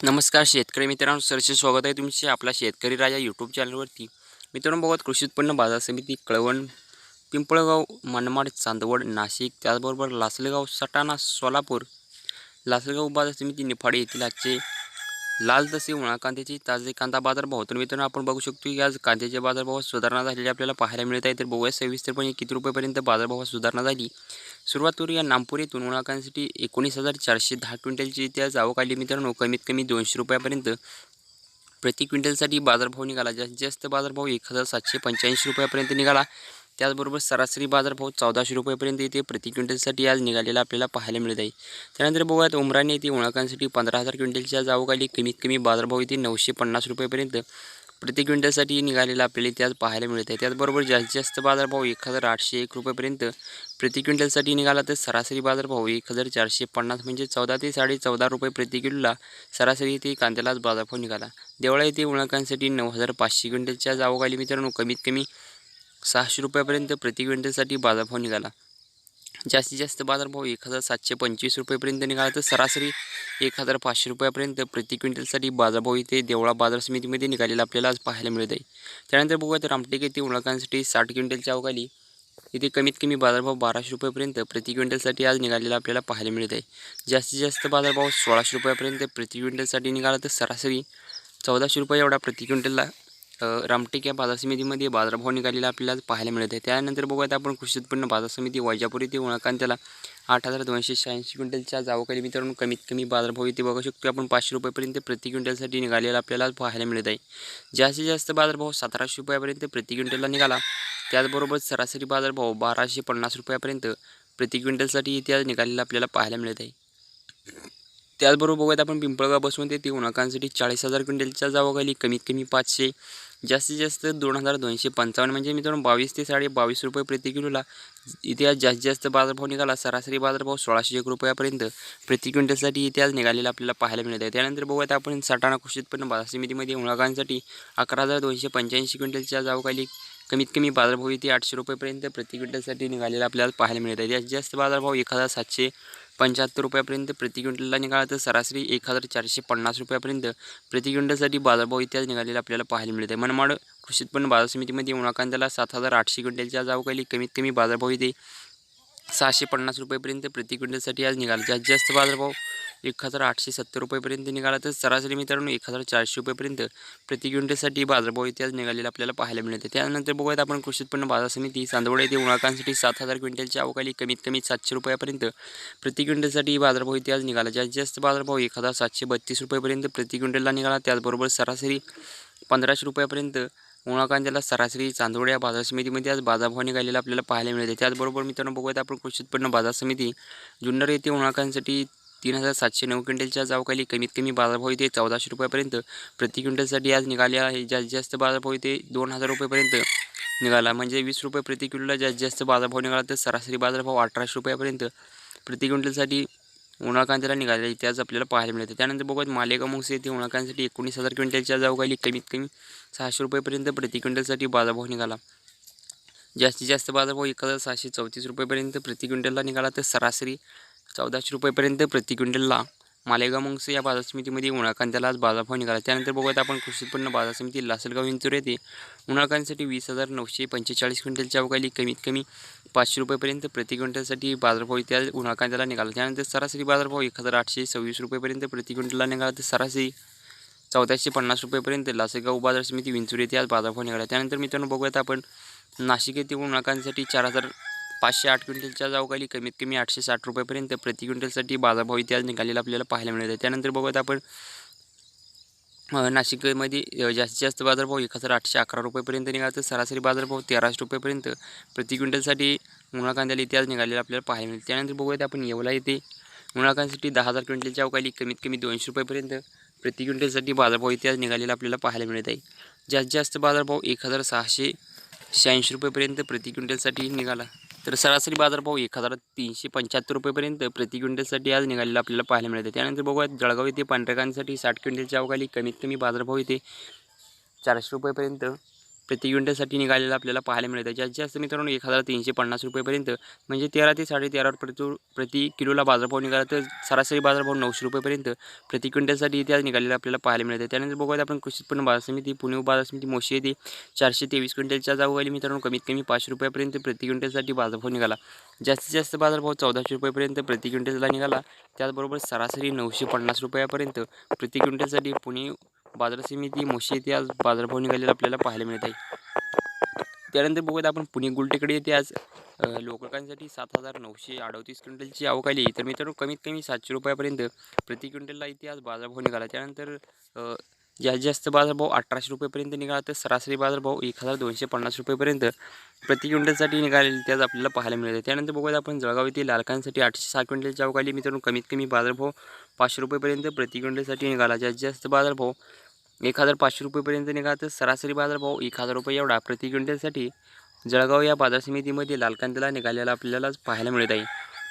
नमस्कार शेतकरी मित्रांनो, सरचे स्वागत आहे तुमचे आपला शेतकरी राजा यूट्यूब चॅनलवरती. मित्रांनो, बघत कृषी उत्पन्न बाजार समिती कळवण, पिंपळगाव, मनमाड, चांदवड, नाशिक, त्याचबरोबर लासलगाव, सटाणा, सोलापूर, लासलगाव बाजार समिती निफाड येथील आजचे लाल तसे उन्हाळ कांद्याचे ताजे कांदा बाजारभाव. तर मित्रांनो, आपण बघू शकतो की आज कांद्याच्या बाजारभावात सुधारणा झालेली आपल्याला पाहायला मिळत आहे. तर बघूया सविस्तरपणे किती रुपयापर्यंत बाजारभावात सुधारणा झाली. सुरुवात करूया नागपूर येथून उन्हाळ कांद्यासाठी 19,410 क्विंटलची इथे आज आवक आली मित्रांनो. कमीत कमी 200 रुपयापर्यंत प्रति क्विंटलसाठी बाजारभाव निघाला. जास्तीत जास्त बाजारभाव 1,785 रुपयापर्यंत निघाला. त्याचबरोबर सरासरी बाजारभाव 1400 रुपयापर्यंत इथे प्रति क्विंटलसाठी आज निघालेला आपल्याला पाहायला मिळत आहे. त्यानंतर बघूयात उमराणे येथे उन्हाळकांसाठी 15,000 क्विंटलची आज आवक आली. कमीत कमी बाजारभाव इथे 950 रुपयापर्यंत प्रति क्विंटलसाठी निघालेला आपल्याला इथे आज पाहायला मिळत आहे. त्याचबरोबर जास्तीत जास्त बाजारभाव 1,801 रुपयापर्यंत प्रति क्विंटलसाठी निघाला. तर सरासरी बाजारभाव 1,450 म्हणजे 14 ते 14.5 रुपये प्रति किलोला सरासरी इथे कांद्याला आज बाजारभाव निघाला. देवळा येथे उन्हाळकांसाठी 9,500 क्विंटलची आज आवक आली मित्रांनो. कमीत कमी 600 रुपयापर्यंत प्रति क्विंटलसाठी बाजारभाव निघाला. जास्तीत जास्त बाजारभाव 1,725 रुपयापर्यंत निघाला. तर सरासरी 1,500 रुपयापर्यंत प्रति क्विंटलसाठी बाजारभाव इथे देवळा बाजार समितीमध्ये निघालेला आपल्याला आज पाहायला मिळत आहे. त्यानंतर बघूया तर रामटेक येथे उन्हाळकांसाठी 60 क्विंटलची आवक आली. इथे कमीत कमी बाजारभाव 1,200 रुपयापर्यंत प्रति क्विंटलसाठी आज निघालेला आपल्याला पाहायला मिळत आहे. जास्तीत जास्त बाजारभाव 1,600 रुपयापर्यंत प्रति क्विंटलसाठी निघाला. तर सरासरी 1,400 रुपये एवढा प्रति क्विंटलला रामटेक या बाजार समितीमध्ये बाजारभाव निघालेला आपल्याला आज पाहायला मिळत आहे. त्यानंतर बघूयात आपण कृषी उत्पन्न बाजार समिती वैजापूर येथे उन्हाळकांद्याला 8,286 क्विंटलच्या आज आवक आली मित्रांनो. कमीत कमी बाजारभाव इथे बघू शकतो आपण 500 रुपयापर्यंत प्रति क्विंटलसाठी निघालेला आपल्याला आज पाहायला मिळत आहे. जास्तीत जास्त बाजारभाव 1,700 रुपयापर्यंत प्रति क्विंटलला निघाला. त्याचबरोबर सरासरी बाजारभाव 1,250 रुपयापर्यंत प्रति क्विंटलसाठी इथे आज निघालेला आपल्याला पाहायला मिळत आहे. त्याचबरोबर बघूयात आपण पिंपळगाव बसवंत येथे उन्हाळकांसाठी 40,000 क्विंटलच्या आवक आली. कमीत कमी 500, जास्तीत जास्त 2,255 म्हणजे मित्रांनो 22 ते 22.5 रुपये प्रति किलोला इथे आज जास्तीत जास्त बाजारभाव निघाला. सरासरी बाजारभाव 1,601 रुपयापर्यंत प्रति क्विंटलसाठी इथे आज निघालेला आपल्याला पाहायला मिळत आहे. त्यानंतर बघूयात आपण सटाणा कृषी उत्पन्न बाजार समितीमध्ये उन्हाळकांसाठी 11,285 क्विंटलची आज आवक आली. कमीत कमी बाजारभाव इथे 800 रुपयापर्यंत प्रति क्विंटलसाठी निघालेला आपल्याला पाहायला मिळत आहे. जास्तीत जास्त बाजारभाव 1,775 रुपयापर्यंत प्रति क्विंटलला निघाला. तर सरासरी 1,450 रुपयापर्यंत प्रति क्विंटलसाठी बाजारभाव इथे आज निघालेला आपल्याला पाहायला मिळत आहे. मनमाड कृषी उत्पन्न बाजार समितीमध्ये उन्हाळकांद्याला 7,800 क्विंटलची आज आवक आली. कमीत कमी बाजारभाव इथे 650 रुपयापर्यंत प्रति क्विंटलसाठी आज निघाला. जास्तीत जास्त बाजारभाव 1,870 रुपयापर्यंत निघाला. तर सरासरी मित्रांनो 1,400 रुपयापर्यंत प्रति क्विंटलसाठी बाजारभाव इथे आज निघालेला आपल्याला पाहायला मिळते. त्यानंतर बघूयात आपण कृषी उत्पन्न बाजार समिती चांदवड येथे उन्हाळकांसाठी 7,000 क्विंटलची आवक आली. कमीत कमी 700 रुपयापर्यंत प्रति क्विंटलसाठी बाजारभाव इथे आज निघाला. जास्तीत जास्त बाजारभाव 1,732 रुपयापर्यंत प्रति क्विंटलला निघाला. त्याचबरोबर सरासरी 1,500 रुपयापर्यंत उन्हाळकांद्याला सरासरी चांदवड या बाजार समितीमध्ये आज बाजारभाव निघालेला आपल्याला पाहायला मिळते. त्याचबरोबर मित्रांनो बघूयात आपण कृषी उत्पन्न बाजार समिती जुन्नर येथे उन्हाळकांसाठी 3,709 क्विंटलच्या आज आवक आली. कमीत कमी बाजारभाव इथे 1,400 रुपयापर्यंत प्रति क्विंटलसाठी आज निघाले आहे. जास्तीत जास्त बाजारभाव इथे 2,000 रुपयापर्यंत निघाला. म्हणजे 20 रुपये प्रति किलोला जास्तीत जास्त बाजारभाव निघाला. तर सरासरी बाजारभाव 1,800 रुपयापर्यंत प्रति क्विंटलसाठी उन्हाळकांद्याला निघाले इथे आज आपल्याला पाहायला मिळते. त्यानंतर बघूयात मालेगाव मुंगसे येथे उन्हाळकांसाठी 19,000 क्विंटलची आज आवक आली. कमीत कमी 600 रुपयापर्यंत प्रति क्विंटलसाठी बाजारभाव निघाला. जास्तीत जास्त बाजारभाव 1,634 रुपयापर्यंत प्रति क्विंटलला निघाला. तर सरासरी 1,400 रुपयापर्यंत प्रति क्विंटलला मालेगाव मुंगसे या बाजार समितीमध्ये उन्हाळकांद्याला आज बाजारभाव निघाला. त्यानंतर बघूयात आपण कृषी उत्पन्न बाजार समिती लासलगाव विंचूर येथे उन्हाळकांसाठी 20,945 क्विंटलची आवक आली. कमीत कमी 500 रुपयापर्यंत प्रति क्विंटलसाठी बाजारभाव इथे आज उन्हाळकांद्याला निघाला. त्यानंतर सरासरी बाजारभाव 1,826 रुपयापर्यंत प्रति क्विंटलला निघाला. तर सरासरी 1,450 रुपयापर्यंत लासलगाव बाजार समिती विंचूर येथे आज बाजारभाव निघाला. त्यानंतर मित्रांनो बघूयात आपण नाशिक येथे उन्हाळकांसाठी 4,508 क्विंटलच्या आवक आली. कमीत कमी 860 रुपयापर्यंत प्रति क्विंटलसाठी बाजारभाव इथे आज निघालेला आपल्याला पाहायला मिळत आहे. त्यानंतर बघूयात आपण नाशिकमध्ये जास्तीत जास्त बाजारभाव 1,811 रुपयापर्यंत निघाला. तर सरासरी बाजारभाव 1,300 रुपयापर्यंत प्रति क्विंटलसाठी उन्हाळकांद्याला इथे आज निघालेला आपल्याला पाहायला मिळते. त्यानंतर बघूयात आपण येवला येथे उन्हाळकांसाठी 10,000 क्विंटलची आवक आली. कमीत कमी 200 रुपयापर्यंत प्रति क्विंटलसाठी बाजारभाव इथे आज निघालेला आपल्याला पाहायला मिळत आहे. जास्तीत जास्त बाजारभाव 1,686 रुपयापर्यंत प्रति क्विंटलसाठी निघाला. तर सरासरी बाजारभाव 1,375 रुपयापर्यंत प्रति क्विंटलसाठी आज निघालेला आपल्याला पाहायला मिळते. त्यानंतर बघूयात जळगाव येथे पांढऱ्या कांद्यासाठी 60 क्विंटलची आवक आली. कमीत कमी बाजारभाव इथे 400 रुपयापर्यंत प्रति क्विंटलसाठी निघालेला आपल्याला पाहायला मिळतं. जास्तीत जास्त मित्रांनो 1350 रुपयेपर्यंत म्हणजे 13 ते 13.5 प्रति किलोला बाजारभाव निघाला, तर सरासरी बाजारभाव 900 रुपयेपर्यंत प्रति क्विंटलसाठी इथे आज निघालेला आपल्याला पाहायला मिळतं. त्यानंतर बघूयात आपण कृषी उत्पन्न बाजार समिती पुणे बाजार समिती मोशी येथे 423 क्विंटलच्या जागोवाली मित्रांनो कमीत कमी 500 रुपयापर्यंत प्रति क्विंटलसाठी बाजारभाव निघाला. जास्तीत जास्त बाजारभाव 1400 रुपयेपर्यंत प्रति क्विंटलला निघाला. त्याचबरोबर सरासरी 950 रुपयापर्यंत प्रति क्विंटलसाठी पुणे बाजार समिती मोशी येथे आज बाजारभाव निघालेला आपल्याला पाहायला मिळत आहे. त्यानंतर बघूयात आपण पुणे गुलटेकडे येथे आज लोककांसाठी 7938 क्विंटलची आवक आली. तर मित्रांनो कमीत कमी 700 रुपयापर्यंत प्रति क्विंटलला इथे आज बाजारभाव निघाला. त्यानंतर जास्तीत जास्त बाजारभाव 1800 रुपयेपर्यंत निघाला, तर सरासरी बाजारभाव 1250 रुपयेपर्यंत प्रति क्विंटलसाठी निघालेली त्याच आपल्याला पाहायला मिळते. त्यानंतर बघूयात आपण जळगाव येथे लालकांसाठी 806 क्विंटलची आवक आली. मित्रांनो कमीत कमी बाजारभाव 500 रुपयेपर्यंत प्रति क्विंटलसाठी निघाला. जास्तीत जास्त बाजारभाव 1500 रुपयेपर्यंत निघाला, तर सरासरी बाजारभाव 1000 रुपये एवढा प्रति क्विंटलसाठी जळगाव या बाजार समितीमध्ये लालकांद्याला निघालेला आपल्याला पाहायला मिळत आहे.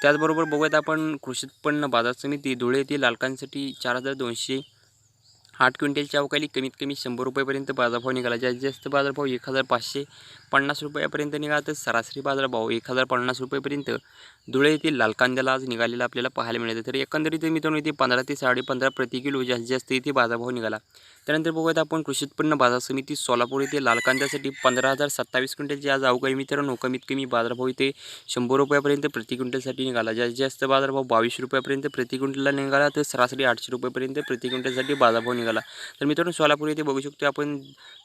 त्याचबरोबर बघूयात आपण कृषी उत्पन्न बाजार समिती धुळे येथील लालकांसाठी 4208 क्विंटलची आवक आली. कमीत कमी 100 रुपयेपर्यंत बाजारभाव निघाला. जास्तीत जास्त बाजारभाव 1550 रुपयापर्यंत निघाला, तर सरासरी बाजारभाव 1050 रुपयेपर्यंत धुळे येथील लालकांद्याला आज निघालेला आपल्याला पाहायला मिळतं. तर एकंदरीत मित्रांनो इथे 15 ते 15.5 प्रति किलो जास्तीत जास्त इथे बाजारभाव निघाला. त्यानंतर बघूयात आपण कृषी उत्पन्न बाजार समिती सोलापूर येथे लालकांद्यासाठी 15,027 क्विंटलची आज आवक आहे. मित्रांनो कमीत कमी बाजारभाव इथे 100 रुपयापर्यंत प्रति क्विंटलसाठी निघाला. जास्तीत जास्त बाजारभाव 22 रुपयापर्यंत प्रति क्विंटलला निघाला, तर सरासरी 800 रुपयेपर्यंत प्रति क्विंटलसाठी बाजारभाव निघाला. तर मित्रांनो सोलापूर येथे बघू शकतो आपण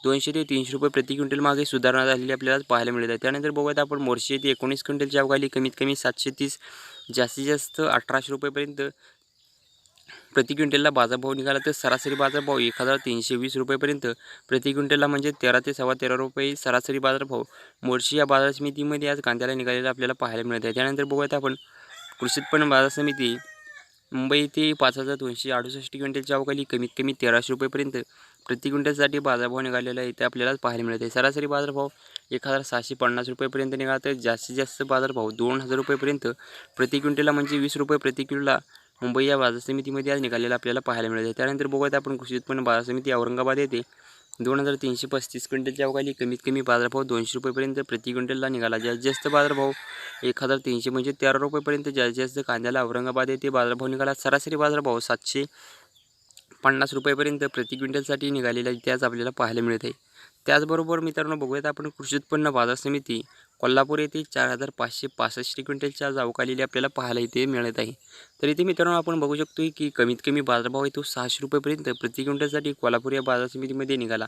200 ते 300 रुपये प्रति क्विंटल मागे सुधारणा झालेली आपल्याला पाहायला मिळत आहे. त्यानंतर बघूयात आपण मोर्शी येथे 19 क्विंटलची आवक आली. कमीत कमी 730, जास्तीत जास्त 1800 रुपयेपर्यंत प्रति क्विंटलला बाजारभाव निघाला, तर सरासरी बाजारभाव 1320 रुपयेपर्यंत प्रति क्विंटलला म्हणजे 13 ते 13.25 रुपये सरासरी बाजारभाव मोर्शी या बाजार समितीमध्ये आज कांद्याला निघालेला आपल्याला पाहायला मिळत आहे. त्यानंतर बघूयात आपण कृषी उत्पन्न बाजार समिती मुंबई येथे 5268 क्विंटलची आवक आली. कमीत कमी 1300 रुपयेपर्यंत प्रति क्विंटलसाठी बाजारभाव निघालेला आहे, ते आपल्याला पाहायला मिळत आहे. सरासरी बाजारभाव 1750 रुपयेपर्यंत निघाला, तर जास्तीत जास्त बाजारभाव 2000 रुपयेपर्यंत प्रति क्विंटलला म्हणजे 20 रुपये प्रति किलोला मुंबई या बाजार समितीमध्ये आज निघालेला आपल्याला पाहायला मिळत आहे. त्यानंतर बघूयात आपण कृषी उत्पन्न बाजार समिती औरंगाबाद येथे 2335 क्विंटलची आवक आली. कमीत कमी बाजारभाव 200 रुपयेपर्यंत प्रति क्विंटलला निघाला. जास्तीत जास्त बाजारभाव 1300 म्हणजे 13 रुपयेपर्यंत जास्तीत जास्त कांद्याला औरंगाबाद येथे बाजारभाव निघाला. सरासरी बाजारभाव 750 रुपयेपर्यंत प्रति क्विंटलसाठी निघालेला इतिहास आपल्याला पाहायला मिळत आहे. त्याचबरोबर मित्रांनो बघूयात आपण कृषी उत्पन्न बाजार समिती कोल्हापूर येथे 4565 क्विंटलच्या आज आवक आलेली आपल्याला पाहायला इथे मिळत आहे. तर इथे मित्रांनो आपण बघू शकतो की कमीत कमी बाजारभाव येतो 600 रुपयेपर्यंत प्रति क्विंटलसाठी कोल्हापूर या बाजार समितीमध्ये निघाला.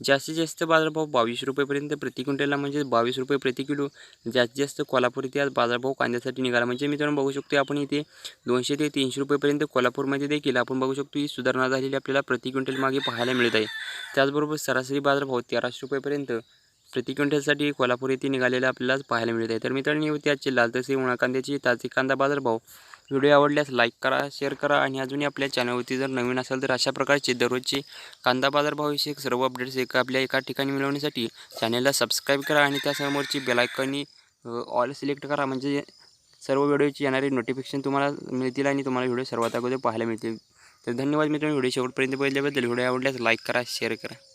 जास्तीत जास्त बाजारभाव 22 रुपयेपर्यंत प्रति क्विंटलला म्हणजे 22 रुपये प्रति किलो जास्तीत जास्त कोल्हापूर इथे आज बाजारभाव कांद्यासाठी निघाला. म्हणजे मित्रांनो बघू शकतो आपण इथे 200 ते 300 रुपयेपर्यंत कोल्हापूरमध्ये देखील आपण बघू शकतो ही सुधारणा झालेली आपल्याला प्रति क्विंटल मागे पाहायला मिळत आहे. त्याचबरोबर सरासरी बाजारभाव 1300 रुपयेपर्यंत प्रति क्विंटलसाठी कोल्हापूर येथे निघालेला आपल्याला पाहायला मिळत आहे. तर मित्रांनो होती आजची लाल तसे उन्हा कांद्याची ताजी कांदा बाजारभाव. व्हिडिओ आवडल्यास लाईक करा, शेअर करा आणि अजूनही आपल्या चॅनलवरती जर नवीन असाल तर अशा प्रकारचे दररोजचे कांदा बाजारभावाविषयक सर्व अपडेट्स एका ठिकाणी मिळवण्यासाठी चॅनलला सबस्क्राईब करा आणि त्यासमोरची बेल आयकॉननी ऑल सिलेक्ट करा, म्हणजे सर्व व्हिडिओची येणारे नोटिफिकेशन तुम्हाला मिळतील आणि तुम्हाला व्हिडिओ सर्वात अगोदर पाहायला मिळतील. तर धन्यवाद मित्रांनो, व्हिडिओ शेवटपर्यंत पाहिल्याबद्दल. व्हिडिओ आवडल्यास लाईक करा, शेअर करा.